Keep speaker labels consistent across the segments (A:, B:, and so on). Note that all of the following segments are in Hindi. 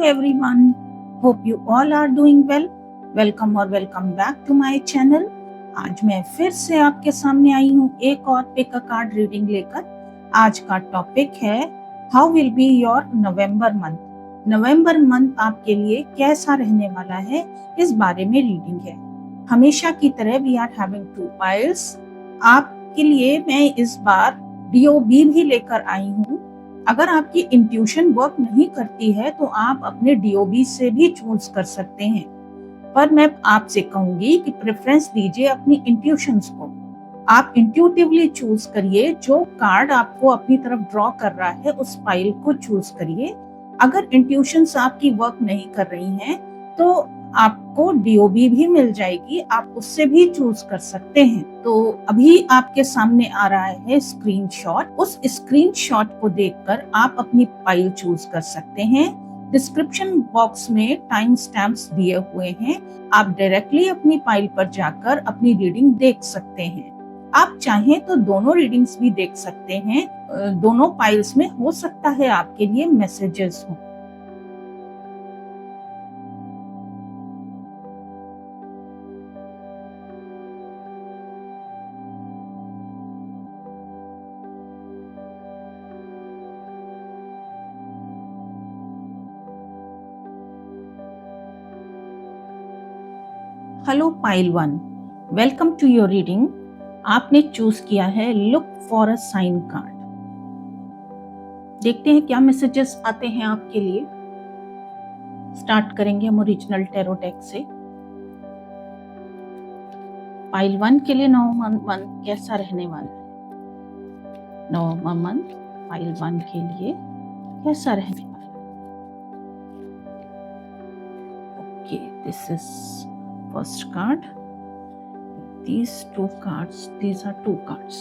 A: everyone. Hope you all are doing well. Welcome और welcome back to my channel. आज मैं फिर से आपके सामने आई हूँ एक और पिक अ कार्ड रीडिंग लेकर। आज का टॉपिक है how will be your November month. November month आपके लिए कैसा रहने वाला है, इस बारे में रीडिंग है। हमेशा की तरह वी आर हैविंग 2 पाइल्स। आपके लिए मैं इस बार DOB भी लेकर आई हूँ। अगर आपकी इंट्यूशन वर्क नहीं करती है तो आप अपने DOB से भी चूज कर सकते हैं, पर मैं आपसे कहूंगी कि प्रेफरेंस दीजिए अपनी इंट्यूशंस को। आप इंट्यूटिवली चूज करिए, जो कार्ड आपको अपनी तरफ ड्रॉ कर रहा है उस फाइल को चूज करिए। अगर इंट्यूशंस आपकी वर्क नहीं कर रही हैं तो आपको DOB भी मिल जाएगी, आप उससे भी चूज कर सकते हैं। तो अभी आपके सामने आ रहा है स्क्रीनशॉट। उस स्क्रीनशॉट को देखकर आप अपनी फाइल चूज कर सकते हैं। डिस्क्रिप्शन बॉक्स में टाइम स्टैम्प्स दिए हुए हैं, आप डायरेक्टली अपनी फाइल पर जाकर अपनी रीडिंग देख सकते हैं। आप चाहें तो दोनों रीडिंग्स भी देख सकते हैं। दोनों फाइल्स में हो सकता है आपके लिए मैसेजेस हो। Hello pile 1, welcome to your reading. आपने चूज किया है look for a sign card. देखते हैं क्या मैसेजेस आते हैं आपके लिए। स्टार्ट करेंगे हम ओरिजिनल टैरो डेक से। पाइल 1 के लिए नवंबर मंथ कैसा रहने वाला है। नवंबर मंथ पाइल 1 के लिए कैसा रहने वाला है। Okay, this is first card. These are 2 cards.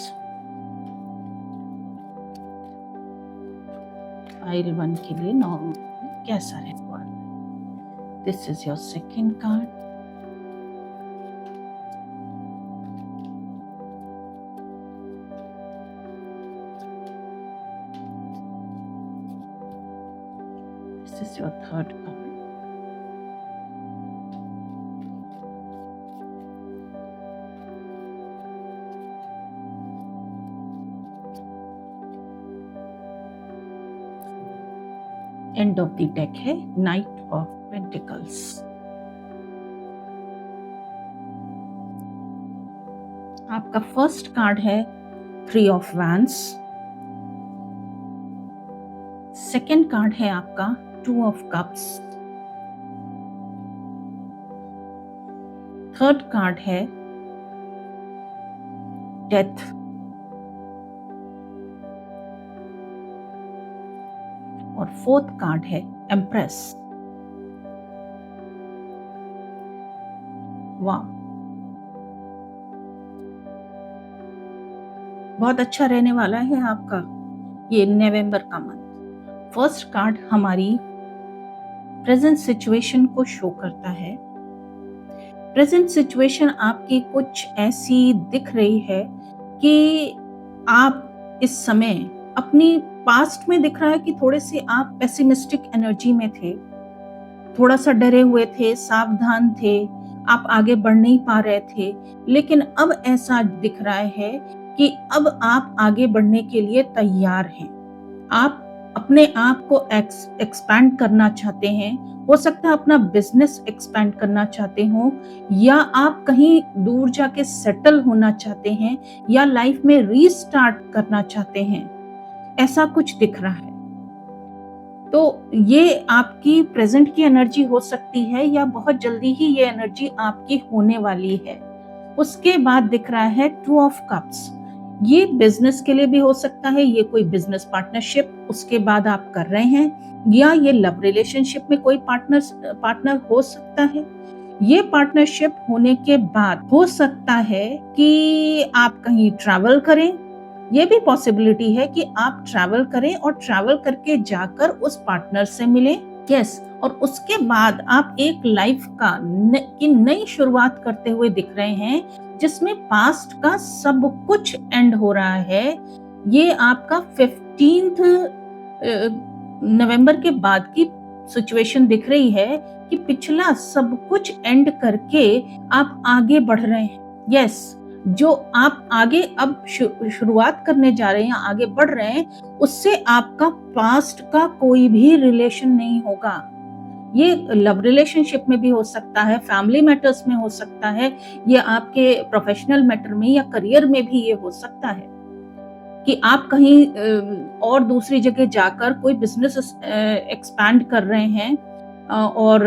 A: Pile 1 के लिए नवंबर कैसा रहने वाला है। This is your second card. This is your third card. End of the deck है नाइट ऑफ पेंटिकल्स। आपका फर्स्ट कार्ड है 3 ऑफ वैंड्स। सेकेंड कार्ड है आपका 2 ऑफ कप्स। थर्ड कार्ड है डेथ। और फोर्थ कार्ड है एम्प्रेस। वाह, बहुत अच्छा रहने वाला है आपका ये नवंबर का मंथ। फर्स्ट कार्ड हमारी प्रेजेंट सिचुएशन को शो करता है। प्रेजेंट सिचुएशन आपकी कुछ ऐसी दिख रही है कि आप इस समय अपनी पास्ट में दिख रहा है कि थोड़े से आप पेसिमिस्टिक एनर्जी में थे, थोड़ा सा डरे हुए थे, सावधान थे, आप आगे बढ़ नहीं पा रहे थे। लेकिन अब ऐसा दिख रहा है कि अब आप आगे बढ़ने के लिए तैयार हैं। आप अपने आप को एक्सपैंड करना चाहते हैं। हो सकता है अपना बिजनेस एक्सपैंड करना चाहते हो, या आप कहीं दूर जाके सेटल होना चाहते हैं, या लाइफ में रीस्टार्ट करना चाहते हैं। ऐसा कुछ दिख रहा है। तो ये आपकी प्रेजेंट की एनर्जी हो सकती है, या बहुत जल्दी ही ये एनर्जी आपकी होने वाली है। उसके बाद दिख रहा है 2 ऑफ कप्स। ये बिजनेस के लिए भी हो सकता है, ये कोई बिजनेस पार्टनरशिप उसके बाद आप कर रहे हैं, या ये लव रिलेशनशिप में कोई पार्टनर हो सकता है। ये पार्टनरशिप होने के बाद हो सकता है कि आप कहीं ट्रैवल करें। ये भी पॉसिबिलिटी है कि आप ट्रैवल करें और ट्रैवल करके जाकर उस पार्टनर से मिलें। यस, और उसके बाद आप एक लाइफ की नई शुरुआत करते हुए दिख रहे हैं, जिसमें पास्ट का सब कुछ एंड हो रहा है। ये आपका 15 नवंबर के बाद की सिचुएशन दिख रही है कि पिछला सब कुछ एंड करके आप आगे बढ़ रहे हैं। यस, जो आप आगे अब शुरुआत करने जा रहे हैं, आगे बढ़ रहे हैं, उससे आपका पास्ट का कोई भी रिलेशन नहीं होगा। ये लव रिलेशनशिप में भी हो सकता है, फैमिली मैटर्स में हो सकता है, ये आपके प्रोफेशनल मैटर में या करियर में भी ये हो सकता है कि आप कहीं और दूसरी जगह जाकर कोई बिजनेस एक्सपैंड कर रहे हैं और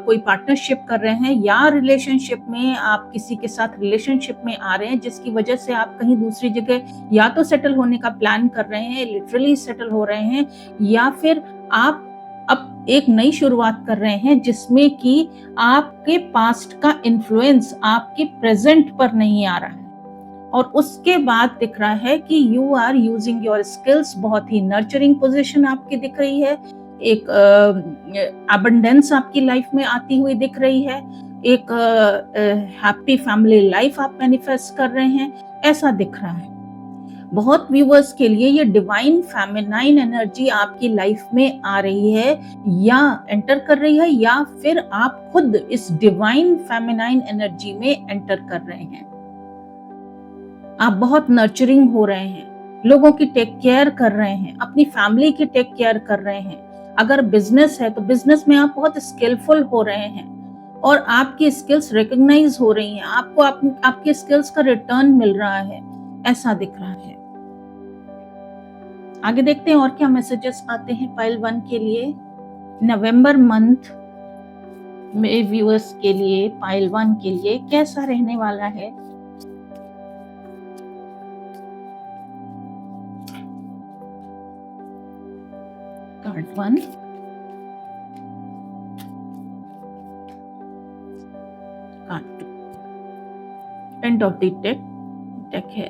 A: कोई पार्टनरशिप कर रहे हैं, या रिलेशनशिप में आप किसी के साथ रिलेशनशिप में आ रहे हैं जिसकी वजह से आप कहीं दूसरी जगह या तो सेटल होने का प्लान कर रहे हैं, लिटरली सेटल हो रहे हैं, या फिर आप अब एक नई शुरुआत कर रहे हैं जिसमें कि आपके पास्ट का इन्फ्लुएंस आपके प्रेजेंट पर नहीं आ रहा है। और उसके बाद दिख रहा है कि you are using your skills, बहुत ही नर्चरिंग पोजीशन आपकी दिख रही है, एक अबंडेंस आपकी लाइफ में आती हुई दिख रही है, एक हैप्पी फैमिली लाइफ आप मैनिफेस्ट कर रहे हैं, ऐसा दिख रहा है। बहुत व्यूअर्स के लिए ये डिवाइन फेमिनाइन एनर्जी आपकी लाइफ में आ रही है या एंटर कर रही है, या फिर आप खुद इस डिवाइन फेमिनाइन एनर्जी में एंटर कर रहे हैं। आप बहुत नर्चरिंग हो रहे हैं, लोगों की टेक केयर कर रहे हैं, अपनी फैमिली की टेक केयर कर रहे हैं। अगर बिजनेस है तो बिजनेस में आप बहुत स्किलफुल हो रहे हैं और आपकी स्किल्स रिकॉग्नाइज हो रही हैं, आपको आपके स्किल्स का रिटर्न मिल रहा है, ऐसा दिख रहा है। आगे देखते हैं और क्या मैसेजेस आते हैं पाइल 1 के लिए। नवंबर मंथ में व्यूअर्स के लिए पाइल 1 के लिए कैसा रहने वाला है। Card 1, card 2, end of the deck है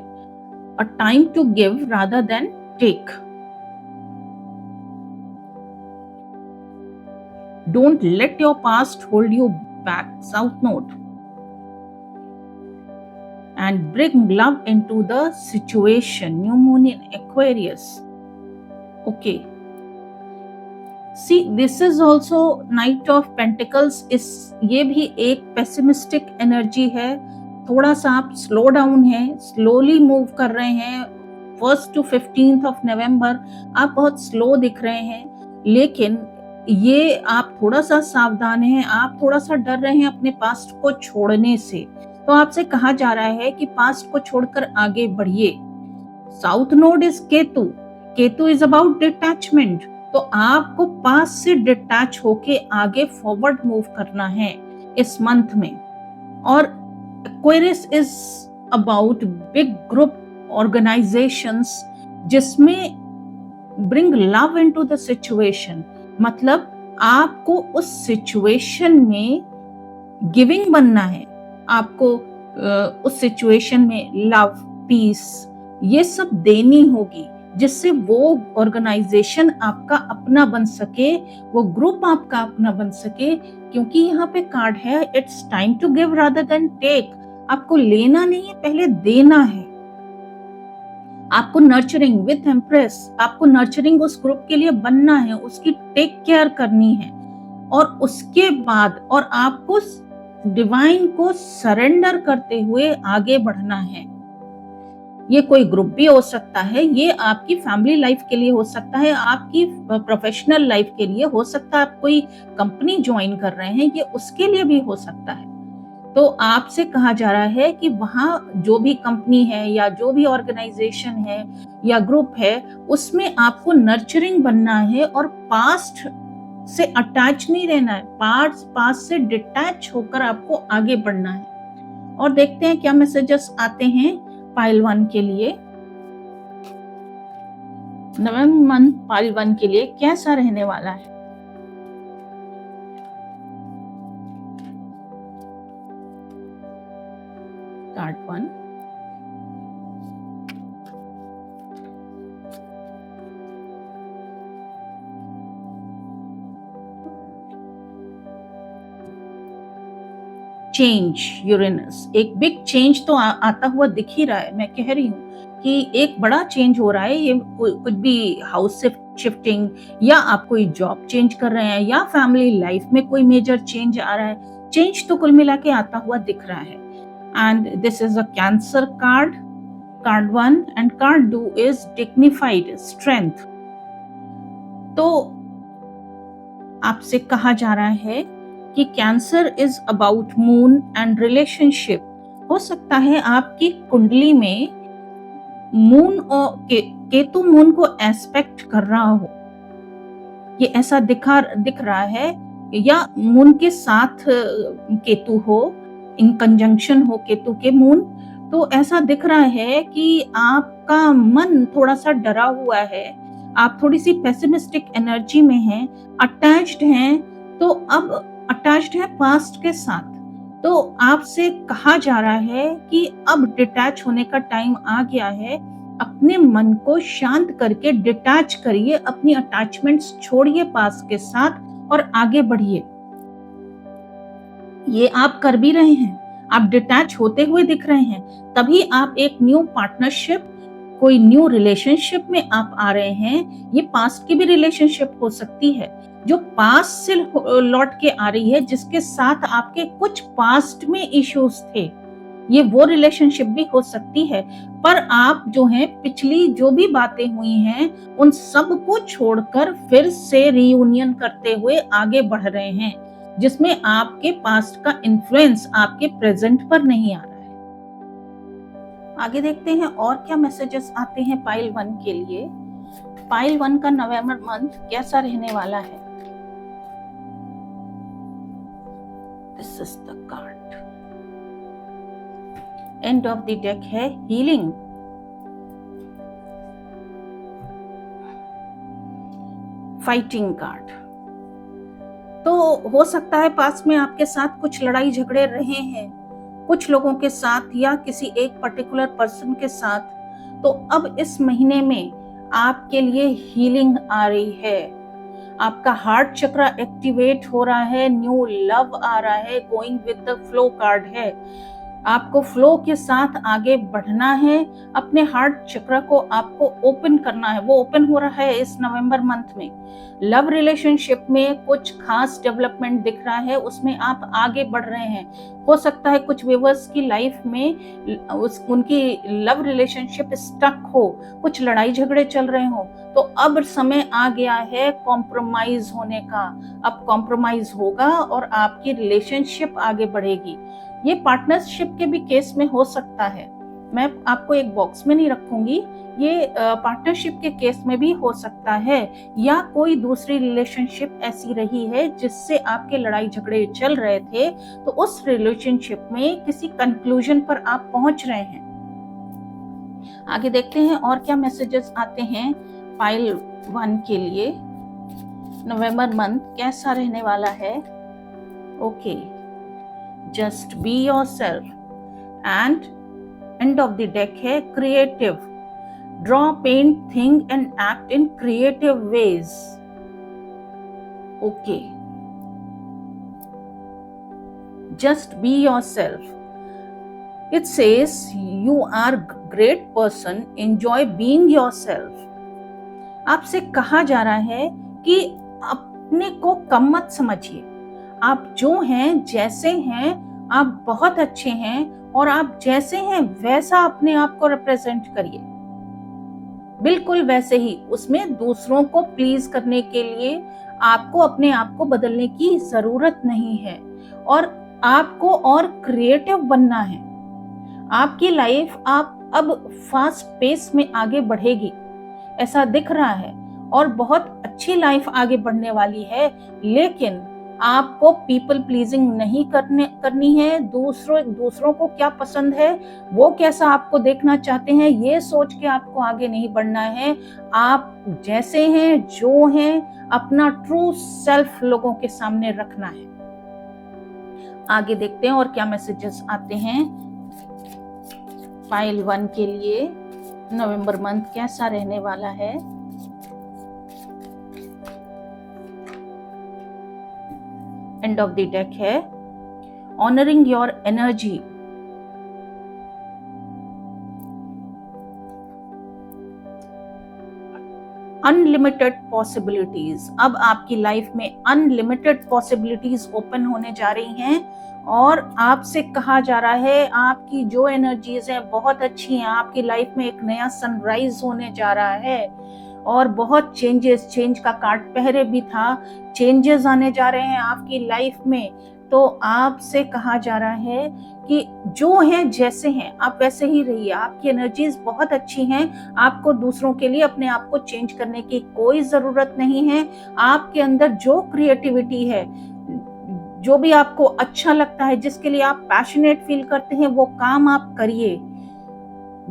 A: a time to give rather than take. Don't let your past hold you back, South Node. And bring love into the situation. New moon in Aquarius. Okay. See, this is also Knight of Pentacles. ये भी एक pessimistic energy है। थोड़ा सा आप स्लो डाउन है, स्लोली मूव कर रहे हैं। 1st to 15th of November आप बहुत स्लो दिख रहे हैं, लेकिन ये आप थोड़ा सा सावधान हैं, आप थोड़ा सा डर रहे हैं अपने पास्ट को छोड़ने से। तो आपसे कहा जा रहा है कि पास्ट को छोड़कर आगे बढ़िए। South node is Ketu, Ketu is about detachment, तो आपको पास्ट से डिटैच होके आगे फॉरवर्ड मूव करना है इस मंथ में। और Aquarius is about big group organisations जिसमें bring love into the situation, मतलब आपको उस सिचुएशन में गिविंग बनना है, आपको उस सिचुएशन में लव, पीस, ये सब देनी होगी जिससे वो ऑर्गेनाइजेशन आपका अपना बन सके, वो ग्रुप आपका अपना बन सके। क्योंकि यहाँ पे कार्ड है it's time to give rather than take. आपको लेना नहीं है, पहले देना है। आपको नर्चरिंग विथ एम्प्रेस, आपको नर्चरिंग उस ग्रुप के लिए बनना है, उसकी टेक केयर करनी है, और उसके बाद और आपको डिवाइन को सरेंडर करते हुए आगे बढ़ना है। ये कोई ग्रुप भी हो सकता है, ये आपकी फैमिली लाइफ के लिए हो सकता है, आपकी प्रोफेशनल लाइफ के लिए हो सकता है, आप कोई कंपनी ज्वाइन कर रहे हैं, ये उसके लिए भी हो सकता है। तो आपसे कहा जा रहा है कि वहां जो भी कंपनी है या जो भी ऑर्गेनाइजेशन है या ग्रुप है, उसमें आपको नर्चरिंग बनना है और पास्ट से अटैच नहीं रहना है, पास्ट से डिटैच होकर आपको आगे बढ़ना है। और देखते हैं क्या मैसेजेस आते हैं पाइल 1 के लिए। नवंबर मंथ पाइल 1 के लिए कैसा रहने वाला है। Card 1, change, Uranus. एक बिग चेंज तो आता हुआ दिख ही रहा है। मैं कह रही हूँ कि एक बड़ा चेंज हो रहा है। ये कुछ भी हाउस शिफ्ट शिफ्टिंग, या आप कोई जॉब चेंज कर रहे हैं, या फैमिली लाइफ में कोई मेजर चेंज आ रहा है। चेंज तो कुल मिला के आता हुआ दिख रहा है। And this is a cancer card, card 1, and card 2 is dignified strength. तो आपसे कहा जा रहा है कि cancer is about moon and relationship. हो सकता है आपकी कुंडली में मून और केतु मून को एस्पेक्ट कर रहा हो, ये ऐसा दिख रहा है, या मून के साथ केतु हो, इन कंजंक्शन हो केतु के मून। तो ऐसा दिख रहा है कि आपका मन थोड़ा सा डरा हुआ है, आप थोड़ी सी पेसिमिस्टिक एनर्जी में हैं, अटैच्ड हैं। तो अब अटैच्ड है पास्ट के साथ। तो आपसे कहा जा रहा है कि अब डिटैच होने का टाइम आ गया है। अपने मन को शांत करके डिटैच करिए, अपनी अटैचमेंट्स छोड़िए पास्ट के साथ और आगे बढ़िए। ये आप कर भी रहे हैं, आप डिटैच होते हुए दिख रहे हैं, तभी आप एक न्यू पार्टनरशिप, कोई न्यू रिलेशनशिप में आप आ रहे हैं। ये पास्ट की भी रिलेशनशिप हो सकती है, जो पास्ट से लौट के आ रही है, जिसके साथ आपके कुछ पास्ट में इश्यूज थे। ये वो रिलेशनशिप भी हो सकती है। पर आप जो हैं, पिछली जो भी बातें हुई हैं, उन सब को छोड़कर फिर से रीयूनियन करते हुए आगे बढ़ रहे हैं, जिसमें आपके पास्ट का इन्फ्लुएंस आपके प्रेजेंट पर नहीं आ रहा है। आगे देखते हैं और क्या मैसेजेस आते हैं पाइल 1 के लिए। पाइल 1 का नवंबर मंथ कैसा रहने वाला है? This is the card. End of the deck है हीलिंग, फाइटिंग कार्ड। तो हो सकता है पास में आपके साथ कुछ लड़ाई झगड़े रहे हैं, कुछ लोगों के साथ या किसी एक पर्टिकुलर पर्सन के साथ। तो अब इस महीने में आपके लिए हीलिंग आ रही है, आपका हार्ट चक्र एक्टिवेट हो रहा है, न्यू लव आ रहा है, going with the flow card है। आपको फ्लो के साथ आगे बढ़ना है, अपने हार्ट चक्र को आपको ओपन करना है। वो ओपन हो रहा है इस नवंबर मंथ में। लव रिलेशनशिप में कुछ खास डेवलपमेंट दिख रहा है, उसमें आप आगे बढ़ रहे हैं। हो सकता है कुछ व्यूअर्स की लाइफ में उनकी लव रिलेशनशिप स्टक हो, कुछ लड़ाई झगड़े चल रहे हो। तो अब समय आ गया है कॉम्प्रोमाइज होने का। अब कॉम्प्रोमाइज होगा और आपकी रिलेशनशिप आगे बढ़ेगी। ये पार्टनरशिप के भी केस में हो सकता है, मैं आपको एक बॉक्स में नहीं रखूंगी। ये पार्टनरशिप के केस में भी हो सकता है, या कोई दूसरी रिलेशनशिप ऐसी रही है जिससे आपके लड़ाई झगड़े चल रहे थे, तो उस रिलेशनशिप में किसी कंक्लूजन पर आप पहुंच रहे हैं। आगे देखते हैं और क्या मैसेजेस आते हैं पाइल 1 के लिए। नवंबर मंथ कैसा रहने वाला है? Okay, just be yourself. And end of the deck है creative, draw, paint, think and act in creative ways. Okay, just be yourself. It says you are great person, enjoy being yourself. आपसे कहा जा रहा है कि अपने को कम मत समझिए, आप जो हैं, जैसे हैं, आप बहुत अच्छे हैं, और आप जैसे हैं वैसा अपने आप को रिप्रेजेंट करिए, बिल्कुल वैसे ही। उसमें दूसरों को प्लीज करने के लिए आपको अपने आप को बदलने की जरूरत नहीं है, और आपको और क्रिएटिव बनना है। आपकी लाइफ आप अब फास्ट पेस में आगे बढ़ेगी, ऐसा दिख रहा है, और बहुत अच्छी लाइफ आगे बढ़ने वाली है। लेकिन आपको पीपल प्लीजिंग नहीं करनी है। दूसरों को क्या पसंद है, वो कैसा आपको देखना चाहते हैं, ये सोच के आपको आगे नहीं बढ़ना है। आप जैसे हैं, जो हैं, अपना ट्रू सेल्फ लोगों के सामने रखना है। आगे देखते हैं और क्या मैसेजेस आते हैं पाइल 1 के लिए। नवंबर मंथ कैसा रहने वाला है? एंड ऑफ द डेक है honouring your energy. Unlimited possibilities. अब आपकी लाइफ में अनलिमिटेड पॉसिबिलिटीज ओपन होने जा रही हैं और आपसे कहा जा रहा है आपकी जो एनर्जीज हैं बहुत अच्छी हैं, आपकी लाइफ में एक नया सनराइज होने जा रहा है और बहुत चेंज का कार्ड पहले भी था, चेंजेस आने जा रहे हैं आपकी लाइफ में। तो आपसे कहा जा रहा है कि जो हैं जैसे हैं आप वैसे ही रहिए, आपकी एनर्जीज बहुत अच्छी हैं, आपको दूसरों के लिए अपने आप को चेंज करने की कोई जरूरत नहीं है। आपके अंदर जो क्रिएटिविटी है, जो भी आपको अच्छा लगता है, जिसके लिए आप पैशनेट फील करते हैं, वो काम आप करिए।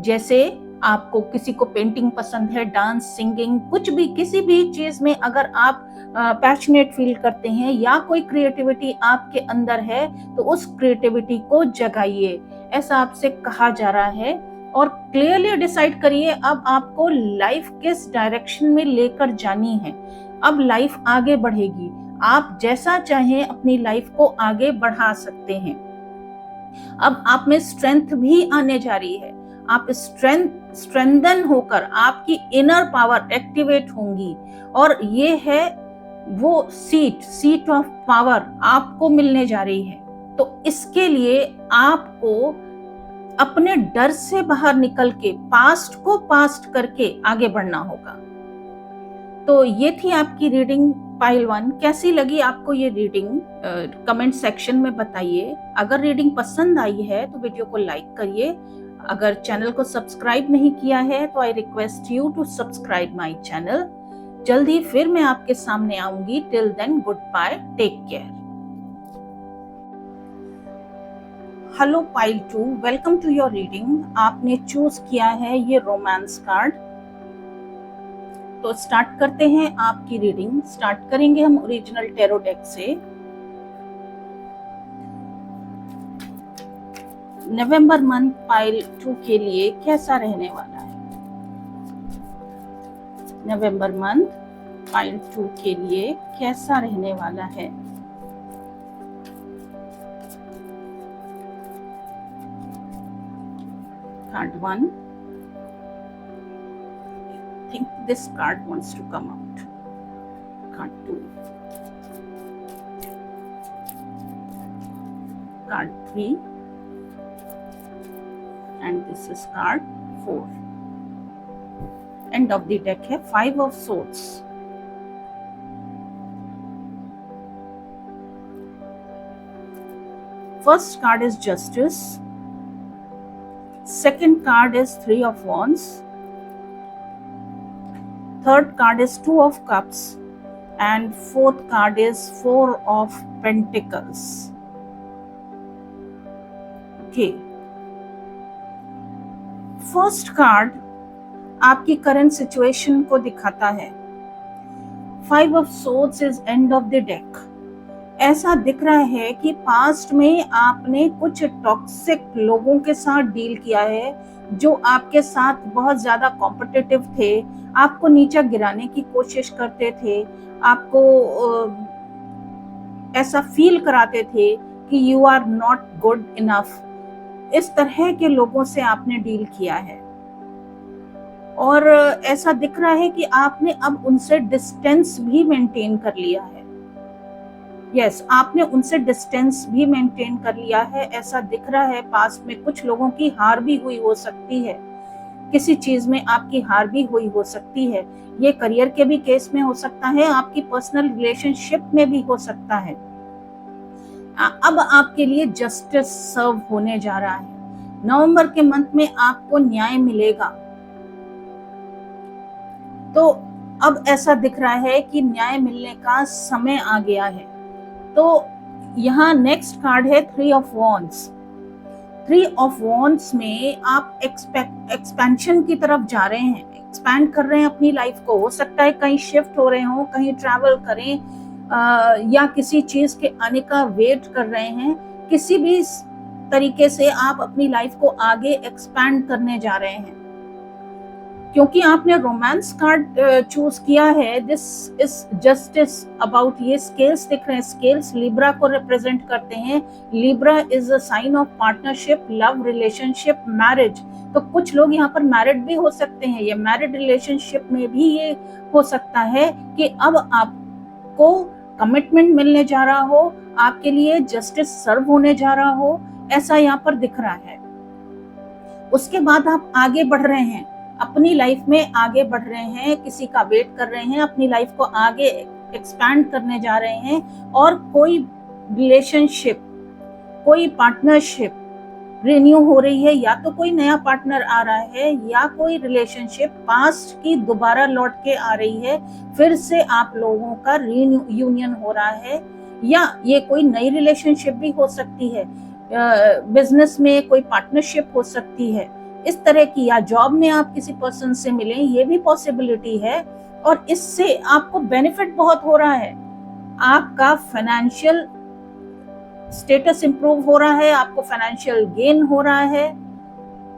A: जैसे आपको किसी को पेंटिंग पसंद है, डांस, सिंगिंग, कुछ भी, किसी भी चीज में अगर आप पैशनेट फील करते हैं या कोई क्रिएटिविटी आपके अंदर है तो उस क्रिएटिविटी को जगाइए, ऐसा आपसे कहा जा रहा है। और क्लियरली डिसाइड करिए अब आपको लाइफ किस डायरेक्शन में लेकर जानी है। अब लाइफ आगे बढ़ेगी, आप जैसा चाहें अपनी लाइफ को आगे बढ़ा सकते हैं। अब आप में स्ट्रेंथ भी आने जा रही है, आप स्ट्रेंथन होकर आपकी इनर पावर एक्टिवेट होंगी और ये है वो सीट ऑफ पावर आपको मिलने जा रही है। तो इसके लिए आपको अपने डर से बाहर निकल के पास्ट को पास्ट करके आगे बढ़ना होगा। तो ये थी आपकी रीडिंग पाइल 1। कैसी लगी आपको ये रीडिंग कमेंट सेक्शन में बताइए। अगर रीडिंग पसंद आई है तो वीडियो को लाइक करिए। अगर चैनल को सब्सक्राइब नहीं किया है तो I request you to subscribe my channel. जल्दी फिर मैं आपके सामने आऊंगी। Till then good bye, take care. Hello pile 2, welcome to your reading. आपने चूज किया है ये रोमांस कार्ड। तो स्टार्ट करते हैं आपकी रीडिंग। स्टार्ट करेंगे हम ओरिजिनल टैरो डेक से। नवंबर मंथ पाइल 2 के लिए कैसा रहने वाला है? नवंबर मंथ पाइल 2 के लिए कैसा रहने वाला है? Card 1, I think this card wants to come out. Card 2, card 3, and this is card 4. End of the deck है 5 of Swords. First card is Justice. Second card is 3 of Wands. Third card is 2 of Cups. And fourth card is 4 of Pentacles. Okay. First card आपकी करंट सिचुएशन को दिखाता है। 5 of Swords is end of the deck. ऐसा दिख रहा है कि पास्ट में आपने कुछ टॉक्सिक लोगों के साथ डील किया है जो आपके साथ बहुत ज्यादा कॉम्पिटिटिव थे, आपको नीचा गिराने की कोशिश करते थे, आपको ऐसा फील कराते थे कि you are not good enough. इस तरह के लोगों से आपने डील किया है और ऐसा दिख रहा है कि आपने अब उनसे डिस्टेंस भी मेंटेन कर लिया है। यस, आपने उनसे डिस्टेंस भी मेंटेन कर लिया है, ऐसा दिख रहा है। पास्ट में कुछ लोगों की हार भी हुई हो सकती है, किसी चीज में आपकी हार भी हुई हो सकती है। ये करियर के भी केस में हो सकता है, आपकी पर्सनल रिलेशनशिप में भी हो सकता है। अब आपके लिए जस्टिस सर्व होने जा रहा है। नवंबर के मंथ में आपको न्याय मिलेगा। तो अब ऐसा दिख रहा है कि न्याय मिलने का समय आ गया है। तो यहाँ नेक्स्ट कार्ड है 3 of Wands। 3 of Wands में आप एक्सपेंशन की तरफ जा रहे हैं, एक्सपैंड कर रहे हैं अपनी लाइफ को। हो सकता है कहीं शिफ्ट हो रहे हो, कहीं ट्रैवल करें या किसी चीज के आने का वेट कर रहे हैं। किसी भी तरीके से आप अपनी लाइफ को आगे एक्सपैंड करने जा रहे हैं। क्योंकि आपने रोमांस कार्ड चूज किया है, दिस इज जस्टिस अबाउट, ये स्केल्स दिख रहे हैं, स्केल्स लिब्रा को रिप्रेजेंट करते हैं। Libra is a sign of partnership, love, relationship, marriage. तो कुछ लोग यहाँ पर मैरिड भी हो सकते हैं, ये मैरिड रिलेशनशिप में भी ये हो सकता है कि अब आपको कमिटमेंट मिलने जा रहा हो, आपके लिए जस्टिस सर्व होने जा रहा हो, ऐसा यहाँ पर दिख रहा है। उसके बाद आप आगे बढ़ रहे हैं, अपनी लाइफ में आगे बढ़ रहे हैं, किसी का वेट कर रहे हैं, अपनी लाइफ को आगे एक्सपैंड करने जा रहे हैं, और कोई रिलेशनशिप, कोई पार्टनरशिप रिन्यू हो रही है, या तो कोई नया पार्टनर आ रहा है, या कोई रिलेशनशिप पास्ट की दोबारा लौट के आ रही है, फिर से आप लोगों का रीयूनियन हो रहा है, या ये कोई नई रिलेशनशिप भी हो सकती है, बिजनेस में कोई पार्टनरशिप हो सकती है इस तरह की, या जॉब में आप किसी पर्सन से मिलें, ये भी पॉसिबिलिटी है। और इससे आपको बेनिफिट बहुत हो रहा है, आपका फाइनेंशियल स्टेटस इंप्रूव हो रहा है, आपको फाइनेंशियल गेन हो रहा है,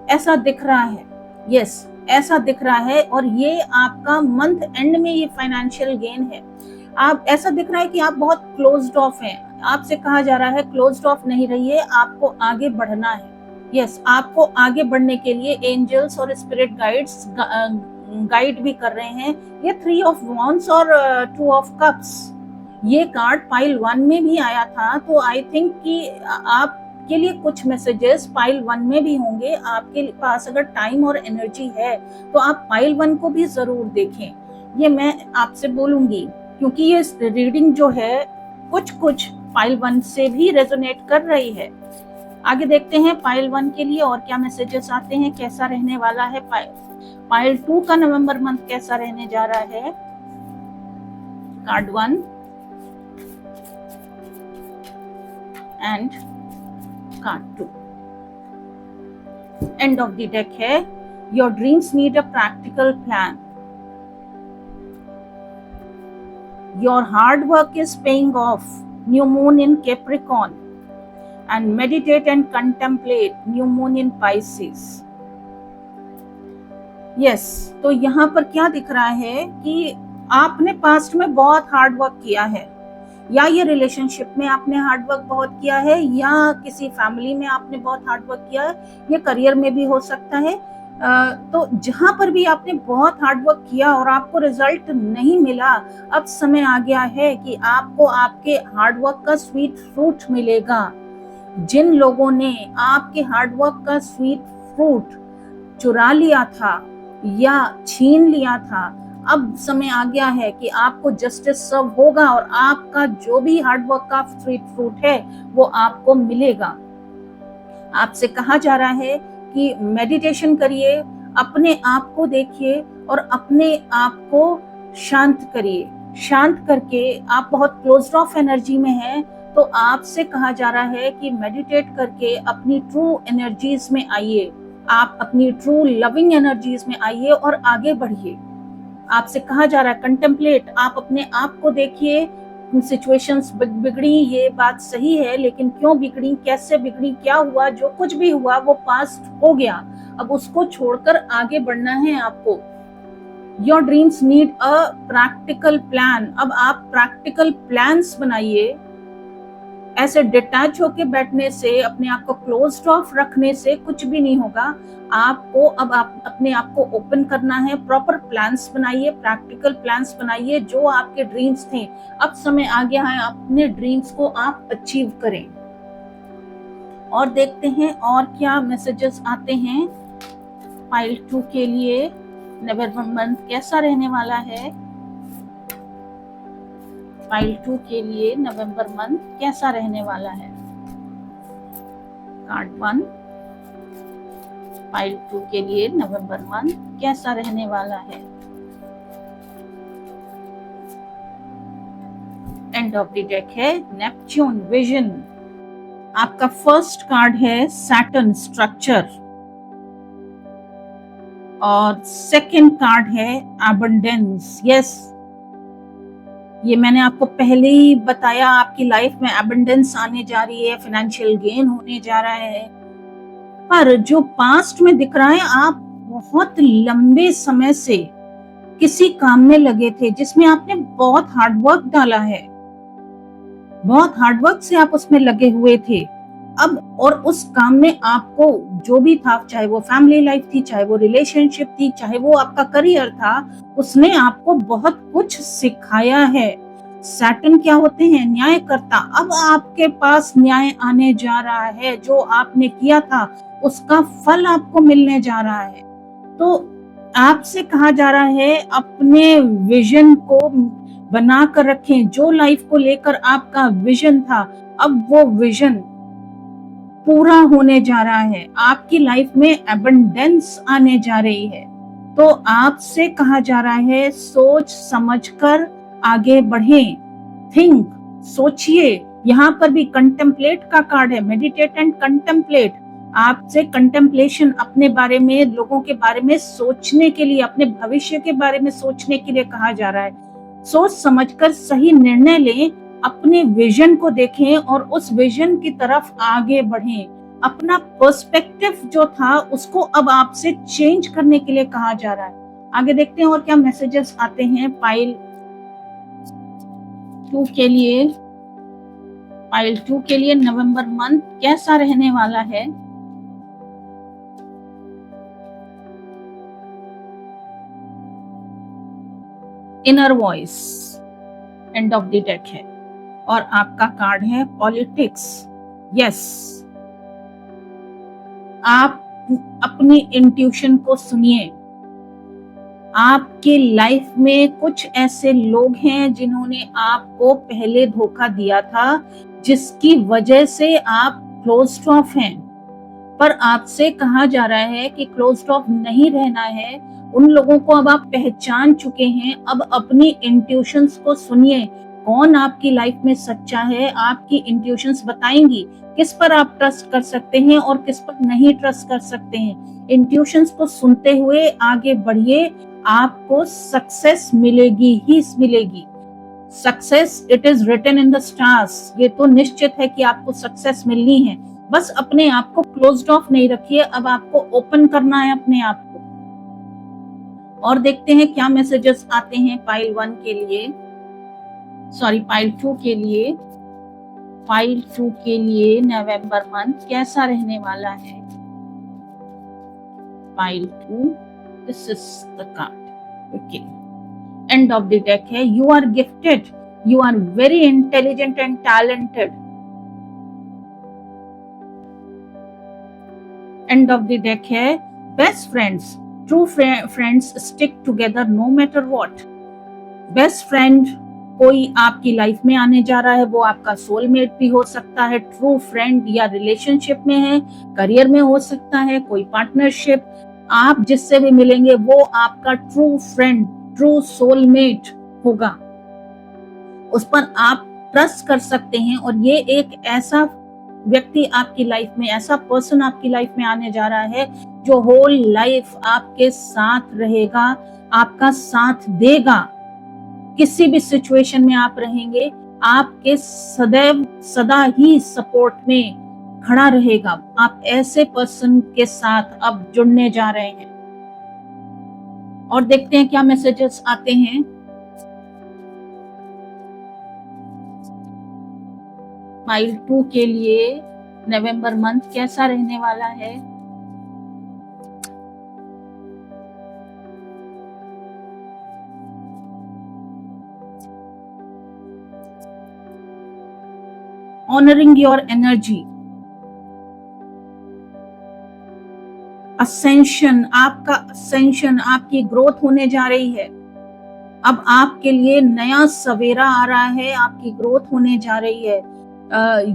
A: ऐसा दिख रहा है। यस, ऐसा दिख रहा है, और ये आपका मंथ एंड में ये फाइनेंशियल गेन है। आप, ऐसा दिख रहा है कि आप बहुत क्लोज्ड ऑफ हैं, आपसे कहा जा रहा है क्लोज्ड ऑफ नहीं रहिए, आपको आगे बढ़ना है। यस, आपको आगे बढ़ने के लिए एंजल्स और स्पिरिट गाइड्स गाइड भी कर रहे हैं। ये 3 ऑफ वॉन्ड्स और 2 ऑफ कप्स, ये कार्ड पाइल 1 में भी आया था, तो आई थिंक कि आपके लिए कुछ मैसेजेस पाइल 1 में भी होंगे। आपके पास अगर टाइम और एनर्जी है तो आप पाइल 1 को भी जरूर देखें, ये मैं आपसे बोलूंगी, क्योंकि ये रीडिंग जो है कुछ पाइल 1 से भी रेजोनेट कर रही है। आगे देखते हैं पाइल 1 के लिए और क्या मैसेजेस आते हैं, कैसा रहने वाला है पाइल 2 का नवंबर मंथ कैसा रहने जा रहा है। Card 1 and card 2, end of the deck है your dreams need a practical plan, your hard work is paying off, new moon in Capricorn, and meditate and contemplate, new moon in Pisces. Yes, तो यहाँ पर क्या दिख रहा है कि आपने पास्ट में बहुत हार्ड वर्क किया है, या ये रिलेशनशिप में आपने हार्ड वर्क बहुत किया है, या किसी फैमिली में आपने बहुत हार्ड वर्क किया है, ये करियर में भी हो सकता है। तो जहां पर भी आपने बहुत हार्ड वर्क किया और आपको रिजल्ट नहीं मिला, अब समय आ गया है कि आपको आपके हार्ड वर्क का स्वीट फ्रूट मिलेगा। जिन लोगों ने आपके हार्डवर्क का स्वीट फ्रूट चुरा लिया था या छीन लिया था, अब समय आ गया है कि आपको जस्टिस सर्व होगा, और आपका जो भी हार्डवर्क का स्वीट फ्रूट है वो आपको मिलेगा। आपसे कहा जा रहा है कि मेडिटेशन करिए, अपने आप को देखिए और अपने आप को शांत करिए। शांत करके, आप बहुत क्लोज्ड ऑफ एनर्जी में हैं, तो आपसे कहा जा रहा है कि मेडिटेट करके अपनी ट्रू एनर्जीज में आइए, आप अपनी ट्रू लविंग एनर्जीज में आइए और आगे बढ़िए। आपसे कहा जा रहा है कंटेम्पलेट, आप अपने आप को देखिए। सिचुएशंस बिगड़ी, ये बात सही है, लेकिन क्यों बिगड़ी, कैसे बिगड़ी, क्या हुआ, जो कुछ भी हुआ वो पास्ट हो गया, अब उसको छोड़कर आगे बढ़ना है आपको। Your dreams need a practical plan, अब आप प्रैक्टिकल प्लान्स बनाइए। ऐसे डिटैच होके बैठने से, अपने आप को क्लोज्ड ऑफ रखने से कुछ भी नहीं होगा। आपको अब अपने आप को ओपन करना है, प्रॉपर प्लान्स बनाइए, प्रैक्टिकल प्लान्स बनाइए। जो आपके ड्रीम्स थे, अब समय आ गया है अपने ड्रीम्स को आप अचीव करें। और देखते हैं और क्या मैसेजेस आते हैं पाइल 2 के लिए। नवंबर मंथ कैसा रहने वाला है पाइल 2 के लिए, नवंबर मंथ कैसा रहने वाला है। कार्ड 1 पाइल 2 के लिए नवंबर मंथ कैसा रहने वाला है। एंड ऑफ द डेक है नेपच्यून विजन। आपका फर्स्ट कार्ड है सैटर्न स्ट्रक्चर, और सेकंड कार्ड है एबंडेंस। यस, ये मैंने आपको पहले ही बताया, आपकी लाइफ में एबंडेंस आने जा रही है, फाइनेंशियल गेन होने जा रहा है। पर जो पास्ट में दिख रहा है, आप बहुत लंबे समय से किसी काम में लगे थे जिसमें आपने बहुत हार्डवर्क डाला है, बहुत हार्डवर्क से आप उसमें लगे हुए थे। अब और उस काम में आपको जो भी था, चाहे वो फैमिली लाइफ थी, चाहे वो रिलेशनशिप थी, चाहे वो आपका करियर था, उसने आपको बहुत कुछ सिखाया है। सैटर्न क्या होते हैं? न्यायकर्ता। अब आपके पास न्याय आने जा रहा है, जो आपने किया था उसका फल आपको मिलने जा रहा है। तो आपसे कहा जा रहा है अपने विजन को बना कर रखें। जो लाइफ को लेकर आपका विजन था, अब वो विजन पूरा होने जा रहा है। आपकी लाइफ में एबंडेंस आने जा रही है। तो आपसे कहा जा रहा है सोच समझकर आगे बढ़ें। थिंक, सोचिए। यहाँ पर भी कंटेम्पलेट का कार्ड है, मेडिटेट एंड कंटेम्पलेट। आपसे कंटेम्पलेशन, अपने बारे में, लोगों के बारे में सोचने के लिए, अपने भविष्य के बारे में सोचने के लिए कहा जा रहा है। सोच समझकर सही निर्णय लें, अपने विजन को देखें और उस विजन की तरफ आगे बढ़ें। अपना पर्सपेक्टिव जो था उसको अब आपसे चेंज करने के लिए कहा जा रहा है। आगे देखते हैं और क्या मैसेजेस आते हैं पाइल 2 के लिए। पाइल 2 के लिए नवंबर मंथ कैसा रहने वाला है? Inner voice end of the deck है और आपका कार्ड है पॉलिटिक्स। यस, आप अपनी इंट्यूशन को सुनिए। आपके लाइफ में कुछ ऐसे लोग हैं जिन्होंने आपको पहले धोखा दिया था, जिसकी वजह से आप क्लोज्ड ऑफ हैं। पर आपसे कहा जा रहा है कि क्लोज्ड ऑफ नहीं रहना है। उन लोगों को अब आप पहचान चुके हैं। अब अपनी इंट्यूशंस को सुनिए। कौन आपकी लाइफ में सच्चा है, आपकी इंट्यूशंस बताएंगी किस पर आप ट्रस्ट कर सकते हैं और किस पर नहीं ट्रस्ट कर सकते हैं। इंट्यूशंस को सुनते हुए आगे बढ़िए, आपको सक्सेस मिलेगी ही मिलेगी। Success, it is written in the stars. ये तो निश्चित है कि आपको सक्सेस मिलनी है। बस अपने आप को क्लोज्ड ऑफ नहीं रखिए, अब आपको ओपन करना है अपने आप को। और देखते हैं क्या मैसेजेस आते हैं पाइल 1 के लिए, सॉरी पाइल 2 के लिए। पाइल 2 के लिए नवंबर मंथ कैसा रहने वाला है? Pile 2, this is the card. Okay, end of the deck है you are gifted, you are very intelligent and talented. End of the deck है best friends, true friends stick together no matter what. Best friend कोई आपकी लाइफ में आने जा रहा है, वो आपका सोलमेट भी हो सकता है। ट्रू फ्रेंड या रिलेशनशिप में है, करियर में हो सकता है, कोई पार्टनरशिप। आप जिससे भी मिलेंगे वो आपका ट्रू फ्रेंड, ट्रू सोलमेट होगा। उस पर आप ट्रस्ट कर सकते हैं और ये एक ऐसा व्यक्ति आपकी लाइफ में, ऐसा पर्सन आपकी लाइफ में आने जा रहा है जो होल लाइफ आपके साथ रहेगा, आपका साथ देगा। किसी भी सिचुएशन में आप रहेंगे, आपके सदैव सदा ही सपोर्ट में खड़ा रहेगा। आप ऐसे पर्सन के साथ अब जुड़ने जा रहे हैं। और देखते हैं क्या मैसेजेस आते हैं। पाइल 2 के लिए नवंबर मंथ कैसा रहने वाला है? ऑनरिंग योर एनर्जी, असेंशन, आपका असेंशन, आपकी ग्रोथ होने जा रही है। अब आपके लिए नया सवेरा आ रहा है, आपकी ग्रोथ होने जा रही है।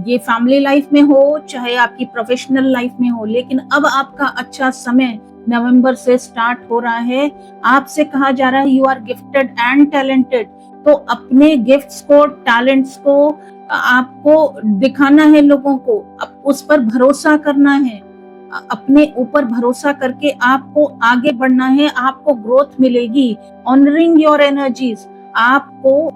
A: ये फैमिली लाइफ में हो चाहे आपकी प्रोफेशनल लाइफ में हो, लेकिन अब आपका अच्छा समय नवंबर से स्टार्ट हो रहा है। आपसे कहा जा रहा है you are gifted and talented. तो अपने गिफ्ट्स को, टैलेंट्स को आपको दिखाना है लोगों को, उस पर भरोसा करना है। अपने ऊपर भरोसा करके आपको आगे बढ़ना है, आपको ग्रोथ मिलेगी। ऑनरिंग योर एनर्जीज, आपको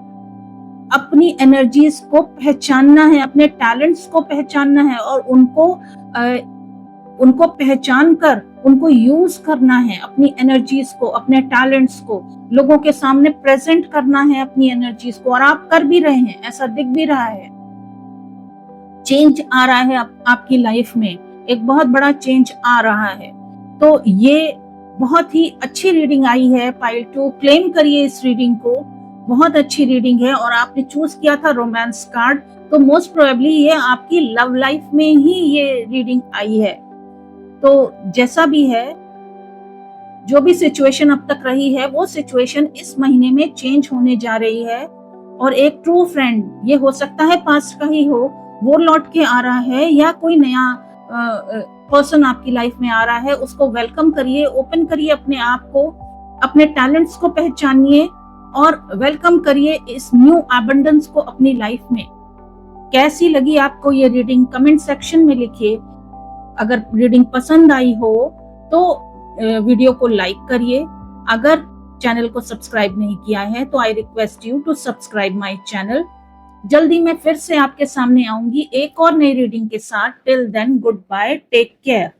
A: अपनी एनर्जीज को पहचानना है, अपने टैलेंट्स को पहचानना है और उनको उनको पहचान कर उनको यूज करना है, अपनी एनर्जीज को, अपने टैलेंट्स को लोगों के सामने प्रेजेंट करना है, अपनी एनर्जीज को, और आप कर भी रहे हैं, ऐसा दिख भी रहा है। चेंज आ रहा है आपकी लाइफ में, एक बहुत बड़ा चेंज आ रहा है। तो ये बहुत ही अच्छी रीडिंग आई है पाइल 2, क्लेम करिए इस रीडिंग को, बहुत अच्छी रीडिंग है। और आपने चूज किया था रोमांस कार्ड, तो मोस्ट प्रोबेबली ये आपकी लव लाइफ में ही ये रीडिंग आई है। तो जैसा भी है, जो भी सिचुएशन अब तक रही है, वो सिचुएशन इस महीने में चेंज होने जा रही है। और एक ट्रू फ्रेंड, ये हो सकता है पास्ट का ही हो, वो लौट के आ रहा है, या कोई नया पर्सन आपकी लाइफ में आ रहा है। उसको वेलकम करिए, ओपन करिए अपने आप को, अपने टैलेंट्स को पहचानिए और वेलकम करिए इस न्यू एबंडेंस को अपनी लाइफ में। कैसी लगी आपको ये रीडिंग, कमेंट सेक्शन में लिखिए। अगर रीडिंग पसंद आई हो तो वीडियो को लाइक करिए। अगर चैनल को सब्सक्राइब नहीं किया है तो I request you to subscribe my channel. जल्दी मैं फिर से आपके सामने आऊंगी एक और नई रीडिंग के साथ। Till then, good bye, take care.